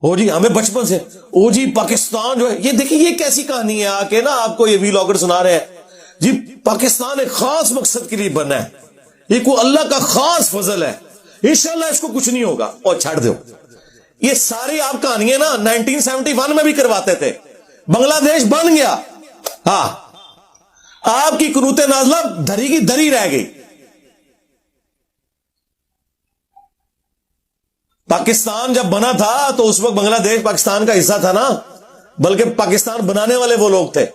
او جی ہمیں بچپن سے او جی پاکستان جو ہے یہ دیکھیں یہ کیسی کہانی ہے آ کے نا آپ کو یہ ویلاگر سنا رہے ہیں جی پاکستان ایک خاص مقصد کے لیے بنا ہے, یہ کوئی اللہ کا خاص فضل ہے, انشاءاللہ اس کو کچھ نہیں ہوگا اور چھڑ دو. یہ ساری آپ کہانیاں نا 1971 میں بھی کرواتے تھے, بنگلہ دیش بن گیا, ہاں آپ کی قنوت نازلہ دھری کی دھری رہ گئی. پاکستان جب بنا تھا تو اس وقت بنگلہ دیش پاکستان کا حصہ تھا نا, بلکہ پاکستان بنانے والے وہ لوگ تھے.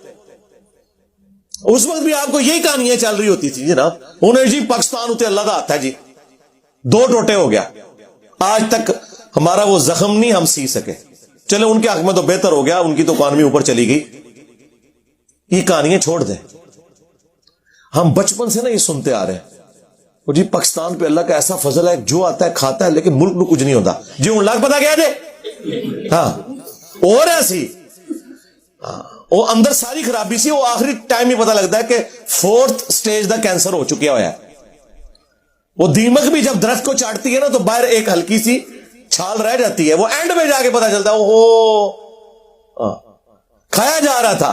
اس وقت بھی آپ کو یہی کہانیاں چل رہی ہوتی تھی جناب, انہیں جی پاکستان ہوتے اللہ کا ہاتھ ہے جی, 2 ٹوٹے ہو گیا. آج تک ہمارا وہ زخم نہیں ہم سی سکے. چلے ان کے حق میں تو بہتر ہو گیا, ان کی تو اکانومی اوپر چلی گئی. یہ کہانیاں چھوڑ دیں, ہم بچپن سے نا یہ سنتے آ رہے ہیں اور جی پاکستان پہ اللہ کا ایسا فضل ہے, جو آتا ہے کھاتا ہے لیکن ملک میں کچھ نہیں ہوتا جی. ان لاکھ پتا کیا جی, ہاں اور ایسی وہ اندر ساری خرابی سی, وہ آخری ٹائم ہی پتا لگتا ہے کہ 4th سٹیج دا کینسر ہو چکا ہوا ہے. وہ دیمک بھی جب درخت کو چاٹتی ہے نا تو باہر ایک ہلکی سی چھال رہ جاتی ہے, وہ اینڈ میں جا کے پتا چلتا ہے وہ کھایا جا رہا تھا.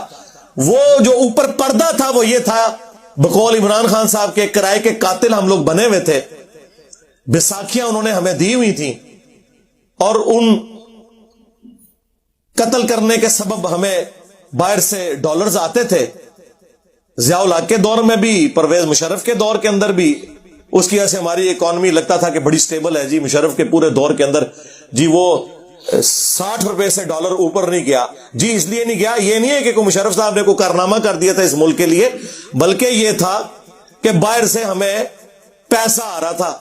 وہ جو اوپر پردہ تھا وہ یہ تھا, بقول عمران خان صاحب کے کرائے کے قاتل ہم لوگ بنے ہوئے تھے, بیساکھیاں انہوں نے ہمیں دی ہوئی تھیں, اور ان قتل کرنے کے سبب ہمیں باہر سے ڈالرز آتے تھے. ضیاء الحق کے دور میں بھی, پرویز مشرف کے دور کے اندر بھی, اس کی وجہ سے ہماری اکانومی لگتا تھا کہ بڑی سٹیبل ہے جی. مشرف کے پورے دور کے اندر جی وہ 60 روپے سے ڈالر اوپر نہیں گیا جی. اس لیے نہیں گیا, یہ نہیں ہے کہ کوئی مشرف صاحب نے کوئی کارنامہ کر دیا تھا اس ملک کے لیے, بلکہ یہ تھا کہ باہر سے ہمیں پیسہ آ رہا تھا.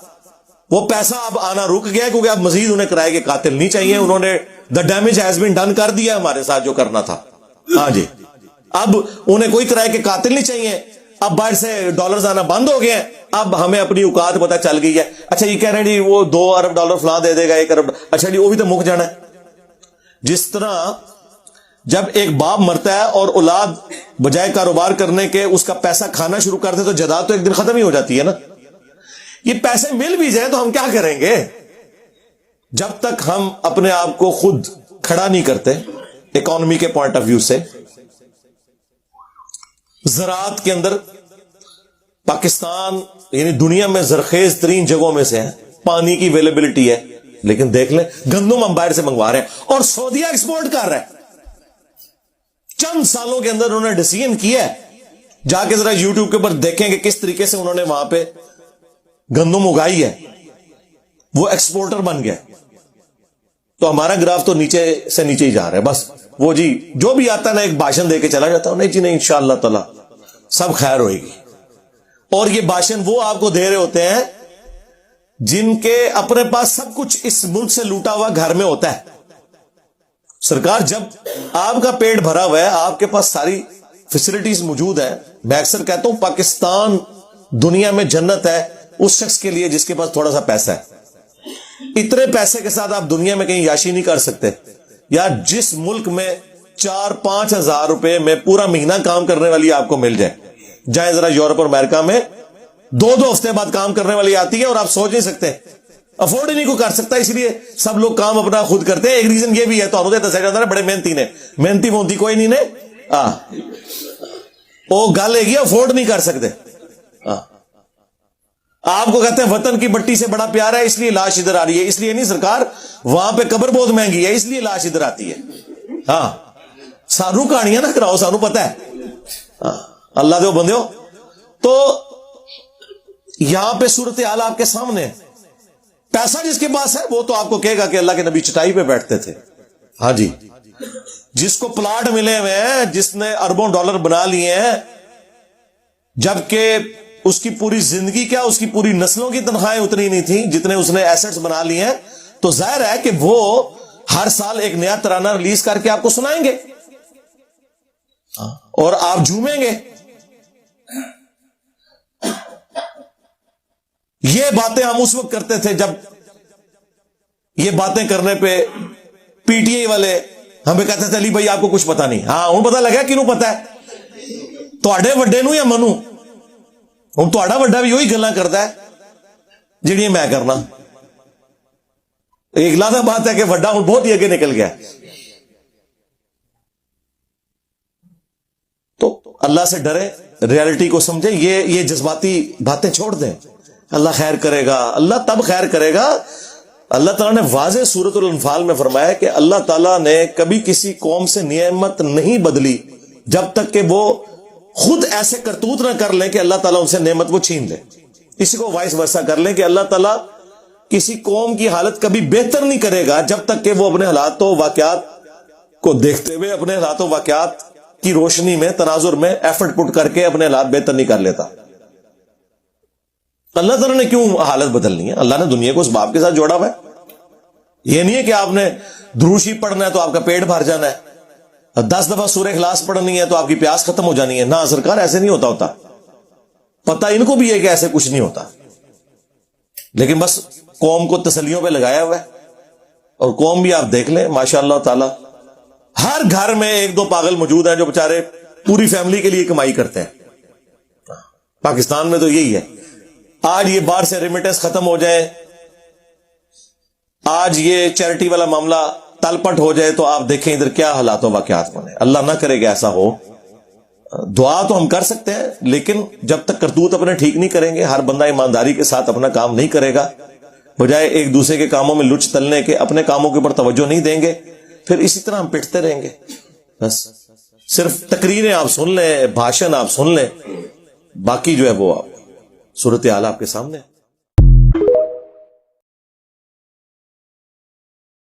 وہ پیسہ اب آنا رک گیا کیونکہ اب مزید انہیں کرائے کے قاتل نہیں چاہیے. انہوں نے the damage has been done کر دیا ہمارے ساتھ جو کرنا تھا. ہاں جی, اب انہیں کوئی کرائے کے قاتل نہیں چاہیے. اب باہر سے ڈالرز آنا بند ہو گئے ہیں, اب ہمیں اپنی اوقات پتہ چل گئی ہے. اچھا یہ کہہ رہے ہیں جی وہ 2 ارب ڈالر فلاں دے دے گا, 1 ارب, اچھا جی وہ بھی تو مک جانا ہے. جس طرح جب ایک باپ مرتا ہے اور اولاد بجائے کاروبار کرنے کے اس کا پیسہ کھانا شروع کرتے تو جائیداد تو ایک دن ختم ہی ہو جاتی ہے نا. یہ پیسے مل بھی جائیں تو ہم کیا کریں گے جب تک ہم اپنے آپ کو خود کھڑا نہیں کرتے اکانومی کے پوائنٹ آف ویو سے. زراعت کے اندر پاکستان یعنی دنیا میں زرخیز ترین جگہوں میں سے ہے, پانی کی اویلیبلٹی ہے, لیکن دیکھ لیں گندم ہم باہر سے منگوا رہے ہیں اور سعودیہ ایکسپورٹ کر رہا ہے. چند سالوں کے اندر انہوں نے ڈیسیژن کیا ہے, جا کے ذرا یوٹیوب کے اوپر دیکھیں کہ کس طریقے سے انہوں نے وہاں پہ گندم اگائی ہے, وہ ایکسپورٹر بن گیا. تو ہمارا گراف تو نیچے سے نیچے ہی جا رہا ہے. بس وہ جی جو بھی آتا ہے نا ایک بھاشن دے کے چلا جاتا ہے, نہیں جی نہیں انشاءاللہ تعالی سب خیر ہوئے گی. اور یہ بھاشن وہ آپ کو دے رہے ہوتے ہیں جن کے اپنے پاس سب کچھ اس ملک سے لوٹا ہوا گھر میں ہوتا ہے. سرکار جب آپ کا پیٹ بھرا ہوا ہے, آپ کے پاس ساری فیسلٹیز موجود ہیں, میں اکثر کہتا ہوں پاکستان دنیا میں جنت ہے اس شخص کے لیے جس کے پاس تھوڑا سا پیسہ ہے. اتنے پیسے کے ساتھ آپ دنیا میں کہیں یاشی نہیں کر سکتے. یا جس ملک میں 4-5 ہزار روپے میں پورا مہینہ کام کرنے والی آپ کو مل جائے, جائیں ذرا یورپ اور امریکہ میں 2 ہفتے بعد کام کرنے والی آتی ہے اور آپ سوچ نہیں سکتے, افورڈ ہی نہیں کو کر سکتا, اس لیے سب لوگ کام اپنا خود کرتے ہیں. ایک ریزن یہ بھی ہے تو دسا جاتا ہے بڑے محنتی نے, محنتی مونتی کوئی نہیں نے, وہ گل ہے افورڈ نہیں کر سکتے. آپ کو کہتے ہیں وطن کی مٹی سے بڑا پیار ہے اس لیے لاش ادھر آ رہی ہے, اس لیے نہیں سرکار وہاں پہ قبر بہت مہنگی ہے اس لیے لاش ادھر آتی ہے. ہاں سانو کہانیاں نہ کراؤ, سانو پتہ ہے اللہ دے بندے ہو. تو یہاں پہ صورتحال آپ کے سامنے ہے. پیسہ جس کے پاس ہے وہ تو آپ کو کہے گا کہ اللہ کے نبی چٹائی پہ بیٹھتے تھے. ہاں جی, جس کو پلاٹ ملے ہوئے ہیں, جس نے اربوں ڈالر بنا لیے ہیں, جبکہ اس کی پوری زندگی کیا اس کی پوری نسلوں کی تنخواہیں اتنی نہیں تھیں جتنے اس نے ایسٹس بنا لیے ہیں, تو ظاہر ہے کہ وہ ہر سال ایک نیا ترانہ ریلیز کر کے آپ کو سنائیں گے اور آپ جھومیں گے. یہ باتیں ہم اس وقت کرتے تھے جب یہ باتیں کرنے پہ پی ٹی آئی والے ہمیں کہتے تھے علی بھائی آپ کو کچھ پتا نہیں. ہاں ہوں پتا لگا کینوں پتا ہے, تواڈے وڈے نو یا منو, ہوں تواڈا وڈا بھی وہی گلاں کردا ہے جڑیاں میں کرنا. ایک لادہ بات ہے کہ وڈا ہوں بہت ہی آگے نکل گیا. تو اللہ سے ڈرے, ریالٹی کو سمجھے, یہ جذباتی باتیں چھوڑ دیں. اللہ خیر کرے گا, اللہ تب خیر کرے گا. اللہ تعالیٰ نے واضح سورۃ الانفال میں فرمایا کہ اللہ تعالیٰ نے کبھی کسی قوم سے نعمت نہیں بدلی جب تک کہ وہ خود ایسے کرتوت نہ کر لیں کہ اللہ تعالیٰ ان سے نعمت وہ چھین لے. اسی کو وائس ورسا کر لیں کہ اللہ تعالیٰ کسی قوم کی حالت کبھی بہتر نہیں کرے گا جب تک کہ وہ اپنے حالات و واقعات کو دیکھتے ہوئے, اپنے حالات و واقعات کی روشنی میں, تناظر میں ایفرٹ پٹ کر کے اپنے حالات بہتر نہیں کر لیتا. اللہ تعالیٰ نے کیوں حالت بدلنی ہے؟ اللہ نے دنیا کو اس باب کے ساتھ جوڑا ہوا ہے. یہ نہیں ہے کہ آپ نے دروشی پڑھنا ہے تو آپ کا پیٹ بھر جانا ہے, 10 دفعہ سورہ اخلاص پڑھنی ہے تو آپ کی پیاس ختم ہو جانی ہے. نہ سرکار, ایسے نہیں ہوتا. پتہ ان کو بھی ہے کہ ایسے کچھ نہیں ہوتا, لیکن بس قوم کو تسلیوں پہ لگایا ہوا ہے. اور قوم بھی آپ دیکھ لیں ماشاء اللہ تعالی, ہر گھر میں 1-2 پاگل موجود ہیں جو بےچارے پوری فیملی کے لیے کمائی کرتے ہیں. پاکستان میں تو یہی ہے. آج یہ باہر سے ریمیٹنس ختم ہو جائے, آج یہ چیریٹی والا معاملہ تلپٹ ہو جائے, تو آپ دیکھیں ادھر کیا حالات و واقعات بنے. اللہ نہ کرے گا ایسا ہو. دعا تو ہم کر سکتے ہیں, لیکن جب تک کرتوت اپنے ٹھیک نہیں کریں گے, ہر بندہ ایمانداری کے ساتھ اپنا کام نہیں کرے گا, بجائے ایک دوسرے کے کاموں میں لچ تلنے کے اپنے کاموں کے اوپر توجہ نہیں دیں گے, پھر اسی طرح ہم پٹتے رہیں گے. بس صرف تقریریں آپ سن لیں, بھاشن آپ سن لیں, باقی جو ہے وہ آپ صورتحال آپ کے سامنے.